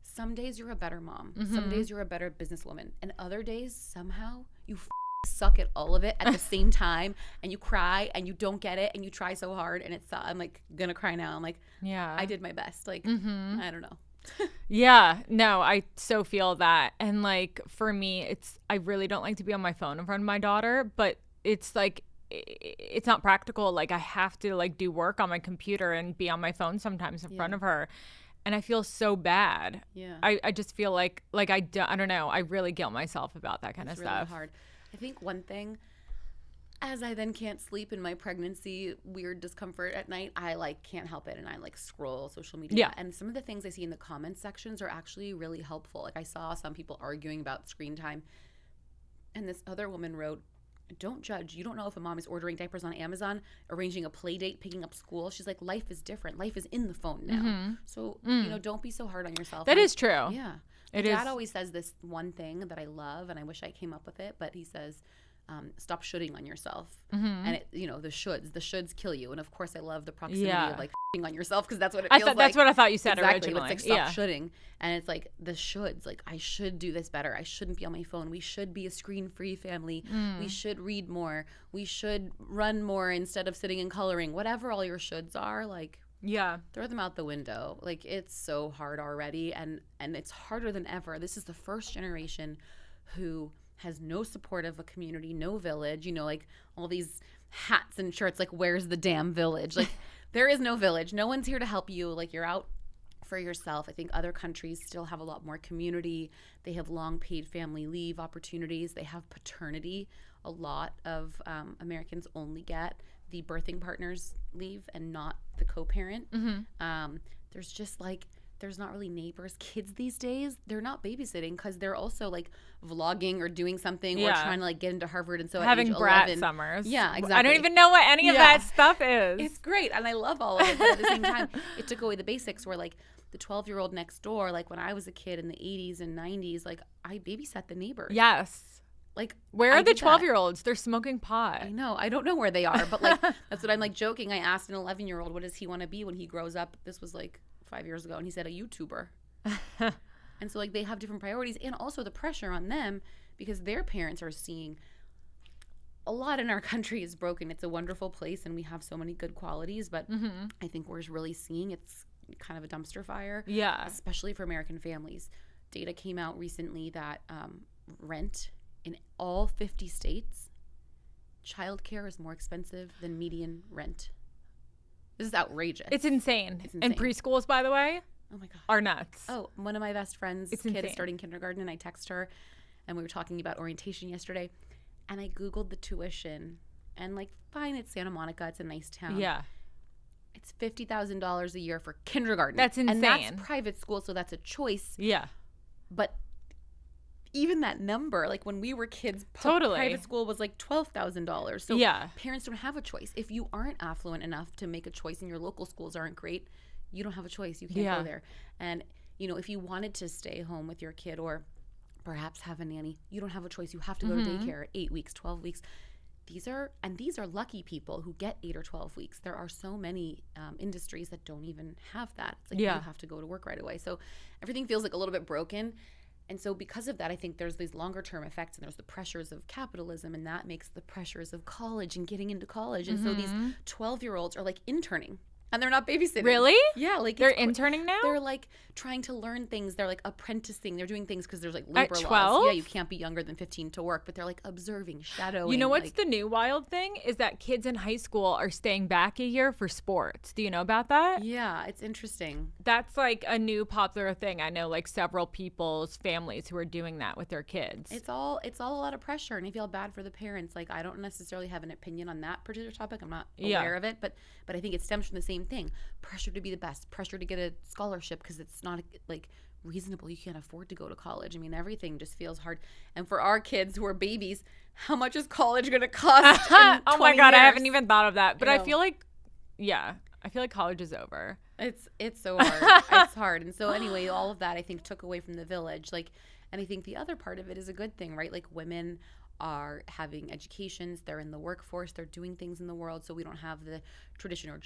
A: some days you're a better mom. Some days you're a better businesswoman. And other days, somehow, you suck at all of it at the same time, and you cry and you don't get it and you try so hard, and it's I'm gonna cry now. I'm
B: yeah,
A: I did my best. I don't know.
B: Yeah, no, I so feel that. And for me, I really don't like to be on my phone in front of my daughter, but it's it's not practical. I have to do work on my computer and be on my phone sometimes in front of her. And I feel so bad.
A: Yeah.
B: I just feel I don't know. I really guilt myself about that kind of stuff.
A: It's really hard. I think one thing, as I then can't sleep in my pregnancy, weird discomfort at night, I can't help it, and I scroll social media.
B: Yeah.
A: And some of the things I see in the comments sections are actually really helpful. I saw some people arguing about screen time, and this other woman wrote, "Don't judge. You don't know if a mom is ordering diapers on Amazon, arranging a play date, picking up school." She's life is different. Life is in the phone now. So, don't be so hard on yourself.
B: That is true.
A: Yeah. My dad always says this one thing that I love, and I wish I came up with it, but he says, stop shooting on yourself. And it, the shoulds kill you. And of course I love the proximity of shooting on yourself, because that's what it feels like.
B: That's what I thought you said originally.
A: It's stop shooting. And it's the shoulds, I should do this better. I shouldn't be on my phone. We should be a screen-free family. We should read more. We should run more instead of sitting and coloring. Whatever all your shoulds are,
B: yeah,
A: throw them out the window. It's so hard already, and it's harder than ever. This is the first generation who has no support of a community, no village, all these hats and shirts, where's the damn village? There is no village. No one's here to help you. You're out for yourself. I think other countries still have a lot more community. They have long paid family leave opportunities. They have paternity. A lot of Americans only get the birthing partner's leave and not the co-parent. There's just there's not really neighbors. Kids these days, they're not babysitting because they're also vlogging or doing something or trying to get into Harvard. And so
B: having
A: at age
B: brat
A: 11,
B: summers.
A: Yeah, exactly.
B: I don't even know what any of that stuff is.
A: It's great, and I love all of it. But at the same time, it took away the basics where the 12-year-old next door, when I was a kid in the 80s and 90s, I babysat the neighbors.
B: Yes. Where are the 12-year-olds? They're smoking pot.
A: I know. I don't know where they are, but that's what I'm joking. I asked an 11-year-old, what does he want to be when he grows up? This was 5 years ago, and he said a YouTuber. And so they have different priorities, and also the pressure on them because their parents are seeing a lot in our country is broken. It's a wonderful place, and we have so many good qualities, but I think we're really seeing it's kind of a dumpster fire.
B: Yeah.
A: Especially for American families. Data came out recently that rent in all 50 states, childcare is more expensive than median rent. This is outrageous.
B: It's insane. And preschools, by the way,
A: oh my God,
B: are nuts.
A: Oh, one of my best friends' kid is starting kindergarten, and I text her, and we were talking about orientation yesterday, and I Googled the tuition, and fine, it's Santa Monica, it's a nice town.
B: Yeah.
A: It's $50,000 a year for kindergarten.
B: That's insane.
A: And that's private school, so that's a choice.
B: Yeah.
A: But even that number, like when we were kids,
B: Totally.
A: private school was like $12,000. So
B: Yeah.
A: parents don't have a choice. If you aren't affluent enough to make a choice and your local schools aren't great, you don't have a choice. You can't go there. And, you know, if you wanted to stay home with your kid or perhaps have a nanny, you don't have a choice. You have to go to daycare at 8 weeks, 12 weeks. These are lucky people who get 8 or 12 weeks. There are so many industries that don't even have that. It's like you have to go to work right away. So everything feels like a little bit broken. And so because of that, I think there's these longer term effects, and there's the pressures of capitalism, and that makes the pressures of college and getting into college. And so these 12-year-olds are like interning. And they're not babysitting.
B: Really?
A: Yeah, like
B: they're interning now?
A: They're like trying to learn things. They're like apprenticing. They're doing things because there's like
B: At
A: labor
B: 12?
A: laws. Yeah, you can't be younger than 15 to work, but they're like observing, shadowing.
B: You know what's
A: like,
B: the new wild thing is that kids in high school are staying back a year for sports. Do you know about that?
A: Yeah, it's interesting.
B: That's like a new popular thing. I know like several people's families who are doing that with their kids.
A: It's all a lot of pressure, and I feel bad for the parents. Like, I don't necessarily have an opinion on that particular topic. I'm not aware of it, but I think it stems from the same thing. Pressure to be the best, pressure to get a scholarship because it's not like reasonable. You can't afford to go to college. I mean, everything just feels hard. And for our kids who are babies, how much is college going to cost?
B: Oh my God,
A: years?
B: I haven't even thought of that. But
A: I
B: I
A: know.
B: feel like, I feel like college is over.
A: It's so hard. It's hard. And so anyway, all of that I think took away from the village. Like, and I think the other part of it is a good thing, right? Like women are having educations, they're in the workforce, they're doing things in the world, so we don't have the traditional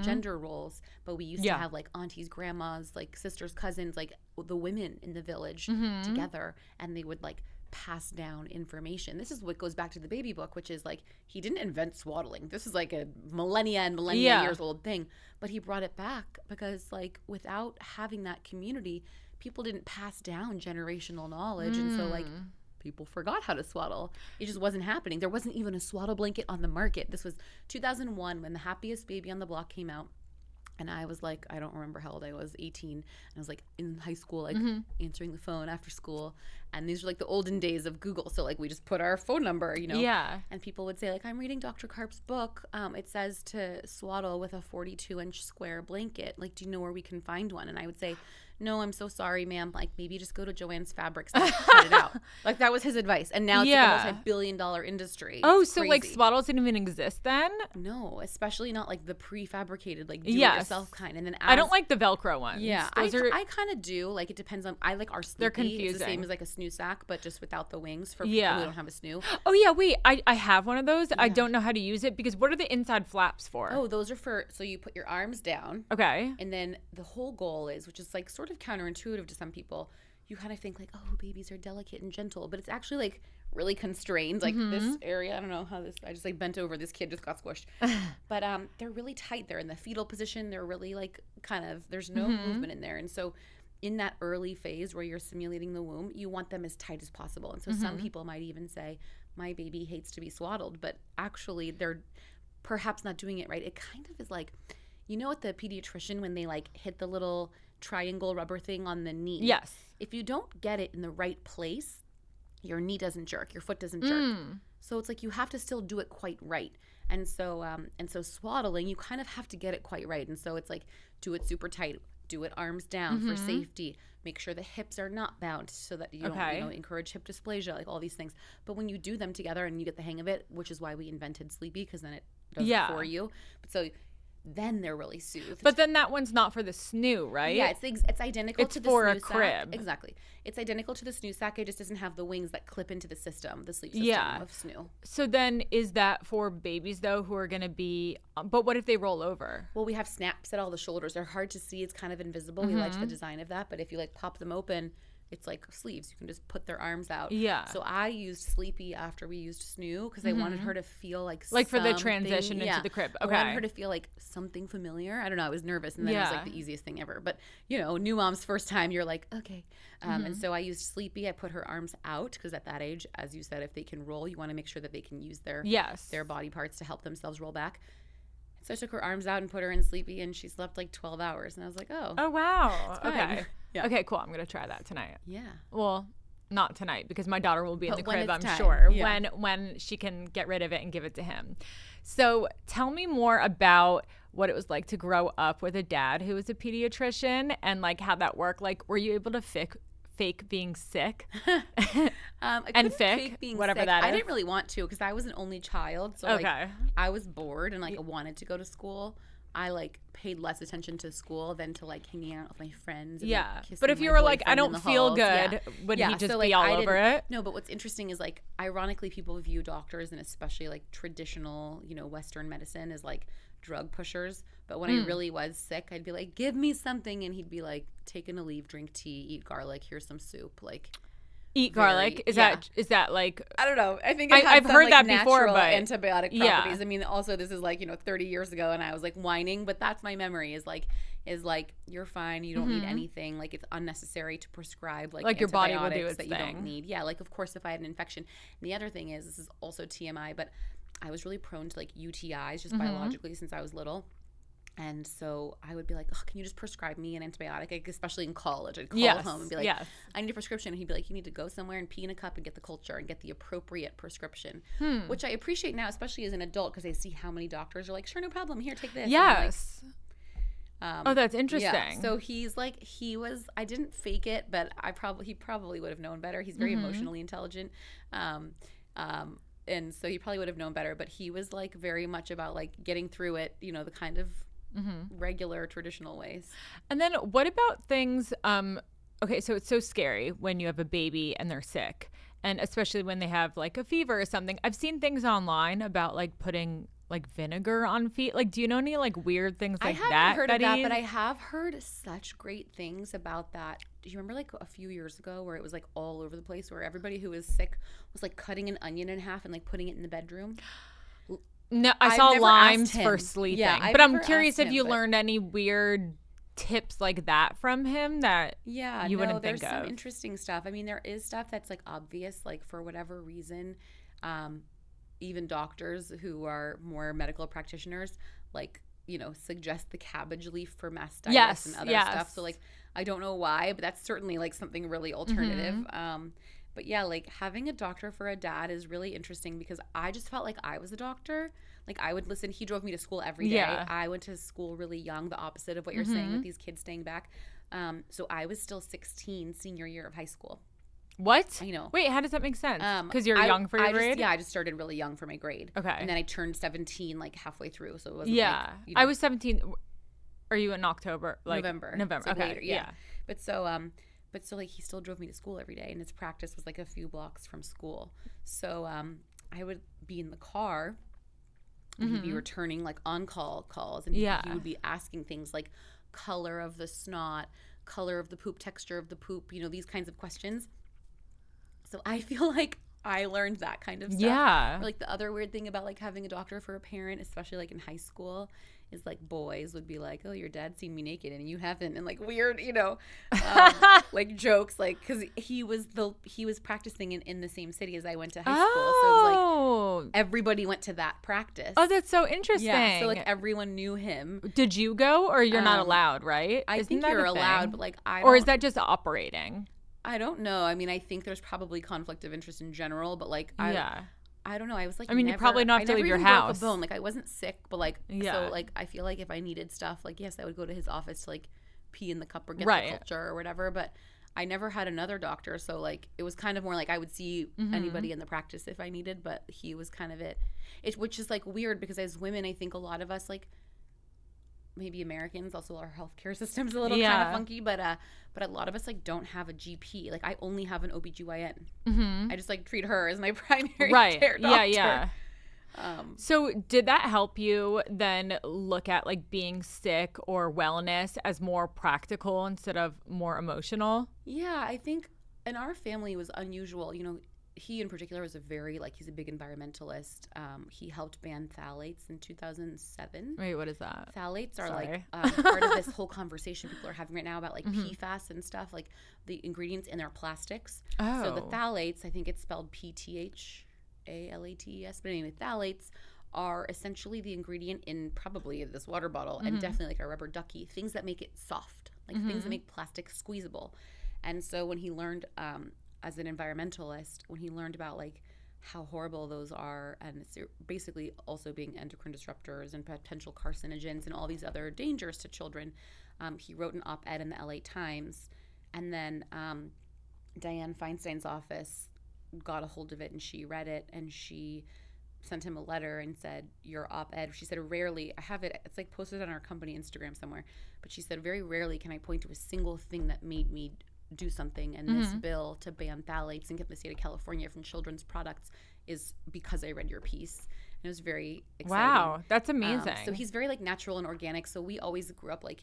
A: gender roles, but we used to have like aunties, grandmas, like sisters, cousins, like the women in the village together, and they would like pass down information. This is what goes back to the baby book, which is like he didn't invent swaddling. This is like a millennia years old thing, but he brought it back because like without having that community, people didn't pass down generational knowledge, and so like people forgot how to swaddle. It just wasn't happening. There wasn't even a swaddle blanket on the market. This was 2001 when the Happiest Baby on the Block came out. And I was like, I don't remember how old I was, 18. And I was like in high school, like answering the phone after school. And these were like the olden days of Google. So like we just put our phone number, you know.
B: Yeah.
A: And people would say like, I'm reading Dr. Karp's book. It says to swaddle with a 42-inch square blanket. Like, do you know where we can find one? And I would say, no, I'm so sorry, ma'am. Like, maybe just go to Joann's Fabrics and cut it out. Like, that was his advice. And now it's like a multi-billion-dollar industry.
B: Oh,
A: it's
B: so
A: crazy.
B: like swaddles didn't even exist then?
A: No, especially not like the prefabricated, like do-it-yourself kind. And then
B: I don't like the Velcro ones.
A: Yeah,
B: Those are
A: I kind of do. Like, it depends on. I like our Sleepy.
B: They're confusing.
A: It's the same as like a SNOO sack, but just without the wings for people who don't have a SNOO.
B: Oh yeah, wait. I have one of those. I don't know how to use it because what are the inside flaps for?
A: Oh, those are for so you put your arms down.
B: Okay.
A: And then the whole goal is, which is like sort of counterintuitive to some people, you kind of think like, oh, babies are delicate and gentle, but it's actually like really constrained. Like this area, I don't know how this, I just like bent over, this kid just got squished. But they're really tight. They're in the fetal position. They're really like kind of, there's no movement in there. And so in that early phase where you're simulating the womb, you want them as tight as possible. And so some people might even say, my baby hates to be swaddled, but actually they're perhaps not doing it right. It kind of is like, you know, at the pediatrician when they like hit the little triangle rubber thing on the knee.
B: Yes.
A: If you don't get it in the right place, your knee doesn't jerk, your foot doesn't jerk. So it's like you have to still do it quite right. And so swaddling, you kind of have to get it quite right. And so it's like do it super tight, do it arms down for safety. Make sure the hips are not bound so that you don't encourage hip dysplasia, like all these things. But when you do them together and you get the hang of it, which is why we invented Sleepy, because then it does it for you. But so then they're really soothed.
B: But then that one's not for the SNOO, right?
A: Yeah, it's identical to the
B: for
A: SNOO
B: a crib.
A: sack. Exactly. It's identical to the SNOO sack. It just doesn't have the wings that clip into the system, the sleep system of SNOO.
B: So then is that for babies, though, who are going to be – but what if they roll over?
A: Well, we have snaps at all the shoulders. They're hard to see. It's kind of invisible. We liked the design of that. But if you, like, pop them open – it's like sleeves. You can just put their arms out. Yeah. So I used Sleepy after we used SNOO because I wanted her to feel like
B: for the transition into the crib. Okay.
A: I wanted her to feel like something familiar. I don't know. I was nervous, and then it was like the easiest thing ever. But, you know, new mom's first time, you're like, okay. And so I used Sleepy. I put her arms out because at that age, as you said, if they can roll, you want to make sure that they can use their body parts to help themselves roll back. So I took her arms out and put her in Sleepy, and she slept like 12 hours. And I was like, oh.
B: Oh, wow.
A: Okay.
B: Yeah. Okay, cool. I'm going to try that tonight.
A: Yeah.
B: Well, not tonight because my daughter will be in the crib, I'm
A: time.
B: sure,
A: Yeah.
B: when she can get rid of it and give it to him. So tell me more about what it was like to grow up with a dad who was a pediatrician and like how that worked. Like, were you able to fake being sick
A: I
B: and
A: couldn't
B: fake
A: being
B: whatever
A: sick.
B: that is?
A: I didn't really want to because I was an only child. So like I was bored and like I wanted to go to school. I like paid less attention to school than to like hanging out with my friends. And,
B: yeah.
A: like,
B: But if you were like, I don't feel good, would he just be all over it?
A: No, but what's interesting is like, ironically, people view doctors and especially like traditional, you know, Western medicine as like drug pushers. But when I really was sick, I'd be like, give me something. And he'd be like, take an Aleve, drink tea, eat garlic, here's some soup. Like,
B: eat garlic? Is that like,
A: I don't know. I think
B: I've
A: some,
B: heard
A: like,
B: that before, but
A: antibiotic properties. I mean, also this is like, you know, 30 years ago and I was like whining, but that's my memory is like you're fine, you don't need anything, like it's unnecessary to prescribe like
B: your body will do its
A: that
B: thing.
A: You don't need. Yeah, like of course if I had an infection. And the other thing is, this is also TMI, but I was really prone to like UTIs just biologically since I was little. And so I would be like, oh, can you just prescribe me an antibiotic? Like, especially in college, I'd call home and be like, I need a prescription. And he'd be like, you need to go somewhere and pee in a cup and get the culture and get the appropriate prescription, which I appreciate now, especially as an adult, because I see how many doctors are like, sure, no problem. Here, take this.
B: Yes. Oh, that's interesting.
A: Yeah. So he's like, I didn't fake it, but he probably would have known better. He's very emotionally intelligent. And so he probably would have known better, but he was like very much about like getting through it, you know, the kind of regular traditional ways. And
B: then what about things, okay, so it's so scary when you have a baby and they're sick, and especially when they have like a fever or something. I've seen things online about like putting like vinegar on feet. Like, do you know any like weird things like that? I haven't heard of that, but I have heard such great things about that. Do you remember like a few years ago where it was like all over the place, where everybody who was sick was like cutting an onion in half and like putting it in the bedroom? No, I saw limes for sleeping. Yeah, but I'm curious if you learned any weird tips like that from him that you wouldn't think of. There's some interesting stuff. I mean, there is stuff that's like obvious, like for whatever reason, even doctors who are more medical practitioners, like, you know, suggest the cabbage leaf for mastitis and other stuff. So like, I don't know why, but that's certainly like something really alternative. But yeah, like having a doctor for a dad is really interesting because I just felt like I was a doctor. Like I would listen. He drove me to school every day. Yeah. I went to school really young, the opposite of what you're saying with these kids staying back. So I was still 16, senior year of high school. What? I know. Wait, how does that make sense? Because you're young for your grade? I just started really young for my grade. Okay. And then I turned 17 like halfway through. So it wasn't like, you know. I was 17. Are you in October? Like November. So okay. Later, yeah. But so like he still drove me to school every day, and his practice was like a few blocks from school. So I would be in the car and he'd be returning like on-call calls, and he would be asking things like color of the snot, color of the poop, texture of the poop, you know, these kinds of questions. So I feel like I learned that kind of stuff. Yeah. Or, like the other weird thing about like having a doctor for a parent, especially like in high school, is like boys would be like, oh, your dad's seen me naked and you haven't, and like weird, you know, like jokes, like because he was practicing in the same city as I went to high school, so it was like everybody went to that practice. Oh, that's so interesting. Yeah, so like everyone knew him. Did you go, or you're not allowed, right? I think you're allowed, but like or is that just operating? I don't know. I mean, I think there's probably conflict of interest in general, but like I don't know. I was like, I mean, you probably not have to leave your house. Broke a bone. Like I wasn't sick, but like, so like I feel like if I needed stuff, like yes, I would go to his office to like pee in the cup or get the culture or whatever. But I never had another doctor, so like it was kind of more like I would see anybody in the practice if I needed, but he was kind of it. Which is like weird because as women, I think a lot of us like. Maybe Americans, also our healthcare system's a little kind of funky, but a lot of us like don't have a GP. Like I only have an OBGYN. I just like treat her as my primary care doctor. Yeah. So did that help you then look at like being sick or wellness as more practical instead of more emotional? Yeah, I think in our family it was unusual. You know, he in particular was he's a big environmentalist. He helped ban phthalates in 2007. Wait, what is that? Phthalates are like part of this whole conversation people are having right now about like PFAS and stuff, like the ingredients in their plastics. Oh. So the phthalates, I think it's spelled PTHALATES, but anyway, phthalates are essentially the ingredient in probably this water bottle and definitely like a rubber ducky, things that make it soft, like things that make plastic squeezable. And so when he learned as an environmentalist, when he learned about like how horrible those are, and it's basically also being endocrine disruptors and potential carcinogens and all these other dangers to children, he wrote an op-ed in the LA Times, and then
A: Dianne Feinstein's office got a hold of it, and she read it, and she sent him a letter and said, your op-ed, she said, rarely, I have it, it's like posted on our company Instagram somewhere, but she said, very rarely can I point to a single thing that made me do something, and this bill to ban phthalates and get the state of California from children's products is because I read your piece. And it was very exciting.
B: Wow, that's amazing.
A: So he's very like natural and organic, so we always grew up like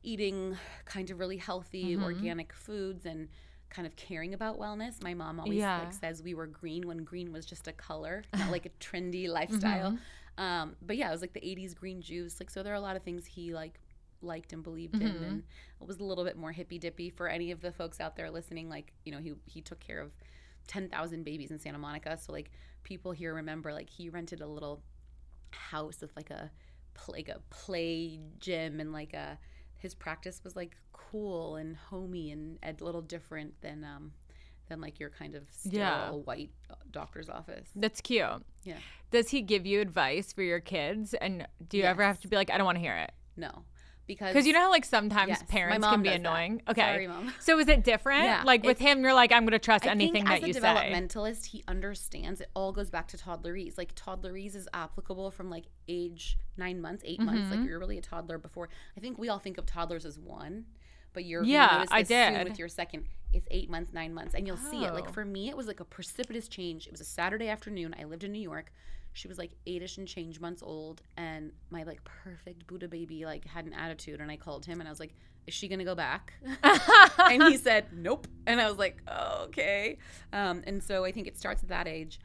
A: eating kind of really healthy organic foods and kind of caring about wellness. My mom always like says we were green when green was just a color, not like a trendy lifestyle. But yeah, it was like the 80s green juice. Like, so there are a lot of things he liked and believed in, and it was a little bit more hippy dippy for any of the folks out there listening. Like, you know, he took care of 10,000 babies in Santa Monica. So like people here remember, like he rented a little house with like a play gym, and like his practice was like cool and homey and a little different than like your kind of sterile white doctor's office.
B: That's cute.
A: Yeah.
B: Does he give you advice for your kids? And do you ever have to be like, I don't want to hear it?
A: No. Because
B: you know how like sometimes parents can be annoying.
A: That. Okay. Sorry, Mom.
B: So is it different? Yeah. Like with him, you're like, I'm going to trust anything that you say.
A: As a developmentalist, he understands it all goes back to toddlerese. Like toddlerese is applicable from like age 9 months, 8 months. Like you're really a toddler before. I think we all think of toddlers as one, but you're going to notice this soon with your second. It's 8 months, 9 months, and you'll see it. Like for me, it was like a precipitous change. It was a Saturday afternoon. I lived in New York. She was like 8-ish and change months old, and my like perfect Buddha baby like had an attitude, and I called him and I was like, is she gonna go back? And he said nope, and I was like, oh, okay. And so I think it starts at that age,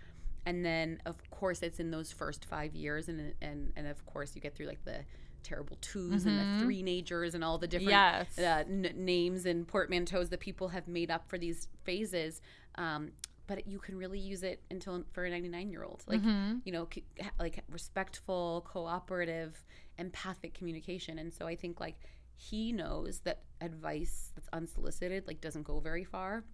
A: and then of course it's in those first 5 years, and of course you get through like the terrible twos and the three-nagers and all the different names and portmanteaus that people have made up for these phases. But you can really use it for a 99-year-old, like you know, like respectful, cooperative, empathic communication. And so I think like he knows that advice that's unsolicited like doesn't go very far,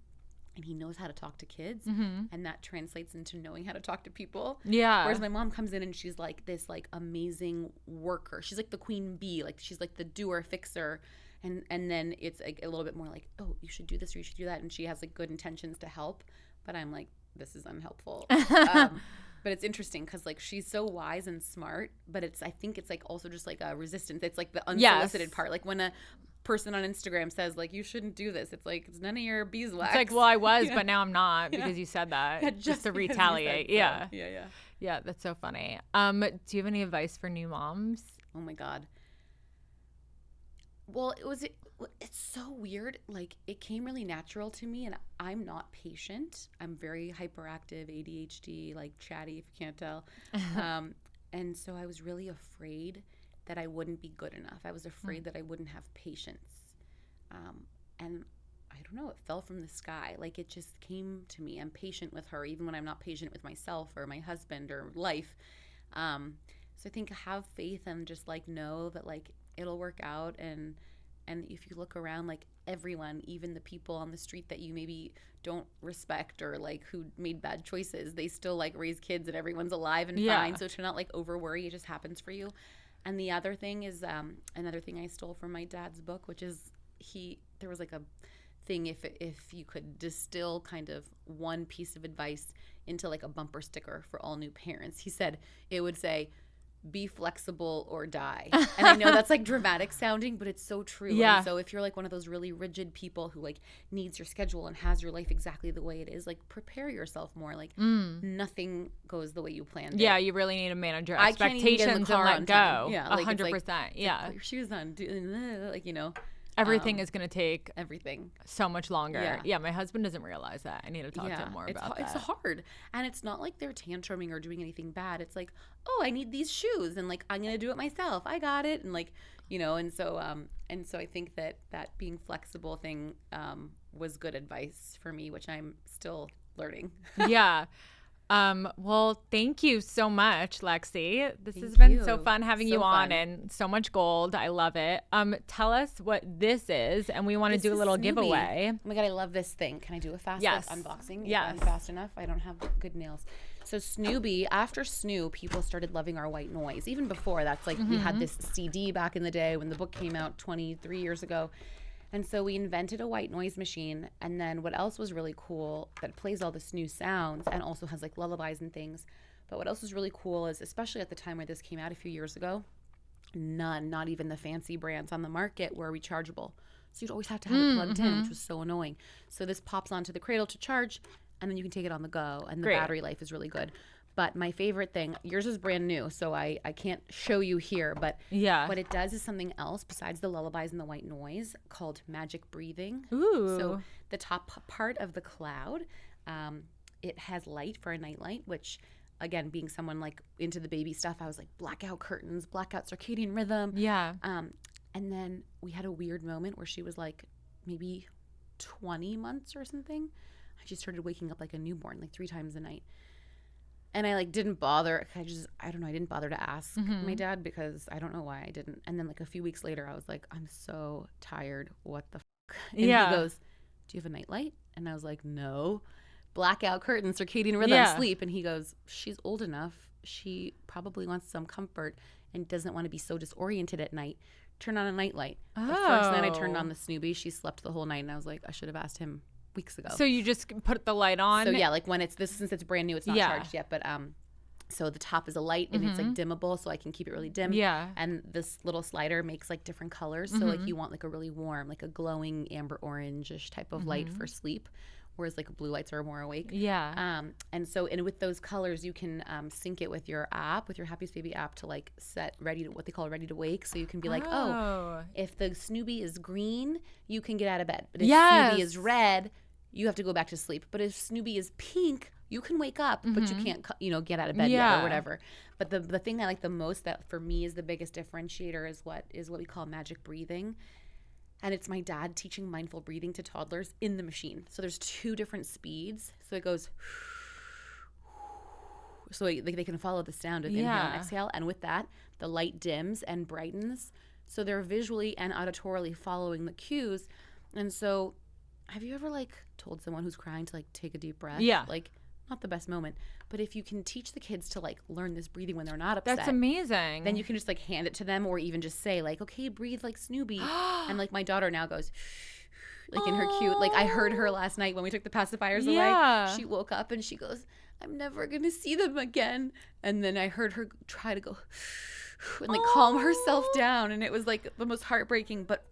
A: and he knows how to talk to kids, and that translates into knowing how to talk to people. Yeah. Whereas my mom comes in and she's like this like amazing worker. She's like the queen bee, like she's like the doer, fixer. And then it's like a little bit more like, oh, you should do this or you should do that, and she has like good intentions to help. But I'm like, this is unhelpful. But it's interesting because like she's so wise and smart, but I think it's like also just like a resistance. It's like the unsolicited part. Like when a person on Instagram says like, you shouldn't do this, it's like, it's none of your beeswax.
B: It's like, well, I was, but now I'm not because you said that just to retaliate. Yeah. Yeah, that's so funny. Do you have any advice for new moms?
A: Oh my God. Well, it's so weird. Like it came really natural to me, and I'm not patient. I'm very hyperactive, ADHD, like chatty if you can't tell. And so I was really afraid that I wouldn't be good enough. I was afraid that I wouldn't have patience. And I don't know, it fell from the sky. Like it just came to me. I'm patient with her, even when I'm not patient with myself or my husband or life. So I think have faith and just like know that like it'll work out. And if you look around, like everyone, even the people on the street that you maybe don't respect or like who made bad choices, they still like raise kids and everyone's alive and fine. So to not like over worry, it just happens for you. And the other thing is another thing I stole from my dad's book, which is there was like a thing if you could distill kind of one piece of advice into like a bumper sticker for all new parents. He said it would say, be flexible or die. And I know that's like dramatic sounding, but it's so true. Yeah. And so if you're like one of those really rigid people who like needs your schedule and has your life exactly the way it is, like prepare yourself more. Like nothing goes the way you planned.
B: Yeah, you really need to manage your expectations and let go. Yeah, 100%. Yeah.
A: Put your shoes on. Like, you know.
B: Everything is going to take
A: everything
B: so much longer. Yeah, my husband doesn't realize that. I need to talk to him more about that.
A: It's hard. And it's not like they're tantruming or doing anything bad. It's like, oh, I need these shoes, and like I'm going to do it myself. I got it. And like, you know, and so I think that being flexible thing was good advice for me, which I'm still learning.
B: Yeah. Well, thank you so much, Lexi. This has been so fun having you on and so much gold. I love it. Tell us what this is, and we want to do a little giveaway.
A: Oh my God, I love this thing. Can I do a fast unboxing?
B: Yes.
A: If I'm fast enough. I don't have good nails. So SNOO, after SNOO, people started loving our white noise. Even before, that's like we had this CD back in the day when the book came out 23 years ago. And so we invented a white noise machine. And then what else was really cool that plays all the SNOO sounds and also has like lullabies and things. But what else was really cool is, especially at the time where this came out a few years ago, not even the fancy brands on the market were rechargeable. So you'd always have to have it plugged in, which was so annoying. So this pops onto the cradle to charge, and then you can take it on the go. And the battery life is really good. But my favorite thing, yours is brand new, so I can't show you here. But what it does is something else besides the lullabies and the white noise called magic breathing.
B: Ooh.
A: So the top part of the cloud, it has light for a night light, which, again, being someone like into the baby stuff, I was like blackout curtains, blackout circadian rhythm.
B: Yeah.
A: And then we had a weird moment where she was like maybe 20 months or something. She started waking up like a newborn, like 3 times a night. And I like didn't bother. I didn't bother to ask my dad because I don't know why I didn't. And then like a few weeks later, I was like, I'm so tired. What the fuck? And he goes, do you have a nightlight? And I was like, no. Blackout curtain, circadian rhythm, sleep. And he goes, she's old enough. She probably wants some comfort and doesn't want to be so disoriented at night. Turn on a nightlight. The first night I turned on the Snoopy, she slept the whole night. And I was like, I should have asked him weeks ago.
B: So you just put the light on?
A: So yeah, like when it's this, since it's brand new, it's not charged yet, but so the top is a light and it's like dimmable, so I can keep it really dim. Yeah. And this little slider makes like different colors. So like you want like a really warm, like a glowing amber orange-ish type of light for sleep, whereas like blue lights are more awake. Yeah. And so with those colors, you can sync it with your app, with your Happiest Baby app, to like set what they call ready to wake. So you can be like, oh, if the Snoopy is green, you can get out of bed. But if Snoopy is red, you have to go back to sleep. But if Snoopy is pink, you can wake up, but you can't, get out of bed yet or whatever. But the thing I like the most, that for me is the biggest differentiator, is what we call magic breathing. And it's my dad teaching mindful breathing to toddlers in the machine. So there's 2 different speeds. So it goes, so they can follow the sound of inhale and exhale. And with that, the light dims and brightens. So they're visually and auditorily following the cues. And so have you ever like told someone who's crying to like take a deep breath? Yeah. Like, not the best moment, but if you can teach the kids to like learn this breathing when they're not upset,
B: that's amazing.
A: Then you can just like hand it to them, or even just say like, okay, breathe like Snoopy. And like my daughter now goes like in her cute, like I heard her last night when we took the pacifiers away. She woke up and she goes, I'm never gonna see them again. And then I heard her try to go and like calm herself down, and it was like the most heartbreaking but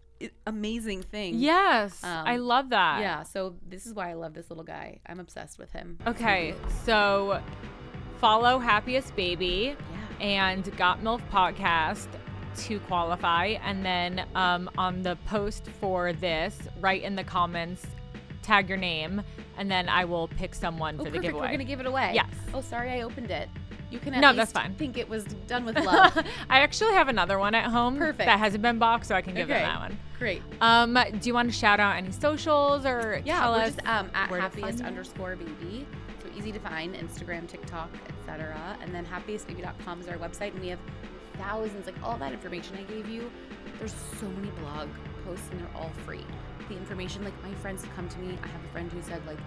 A: amazing thing.
B: Yes, I love that.
A: Yeah, so this is why I love this little guy. I'm obsessed with him.
B: Okay, so follow Happiest Baby and GOT MILF Podcast to qualify, and then on the post for this, write in the comments, tag your name, and then I will pick someone for the giveaway.
A: We're gonna give it away.
B: Yes.
A: Oh, sorry, I opened it. You can
B: that's fine.
A: Think it was done with love.
B: I actually have another one at home. Perfect. That hasn't been boxed, so I can give them that one.
A: Great.
B: Do you want to shout out any socials or tell us?
A: Just at happiest_baby. So easy to find: Instagram, TikTok, etc. And then happiestbaby.com is our website, and we have thousands, like all that information I gave you. There's so many blog posts, and they're all free. The information, like my friends have come to me. I have a friend who said like,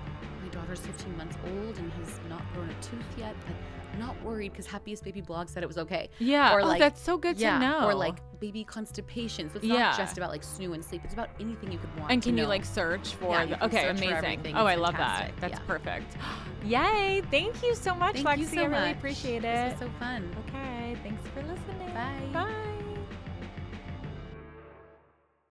A: my daughter's 15 months old and has not grown a tooth yet, but I'm not worried because Happiest Baby blog said it was okay.
B: Yeah. Or like, that's so good to know.
A: Or like baby constipation. So it's not just about like SNOO and sleep. It's about anything you could want.
B: And can you like search for okay, amazing. Oh, I love that. That's perfect. Yay. Thank you so much, Lexi. I really appreciate it.
A: This was so fun.
B: Okay. Thanks for listening.
A: Bye.
B: Bye.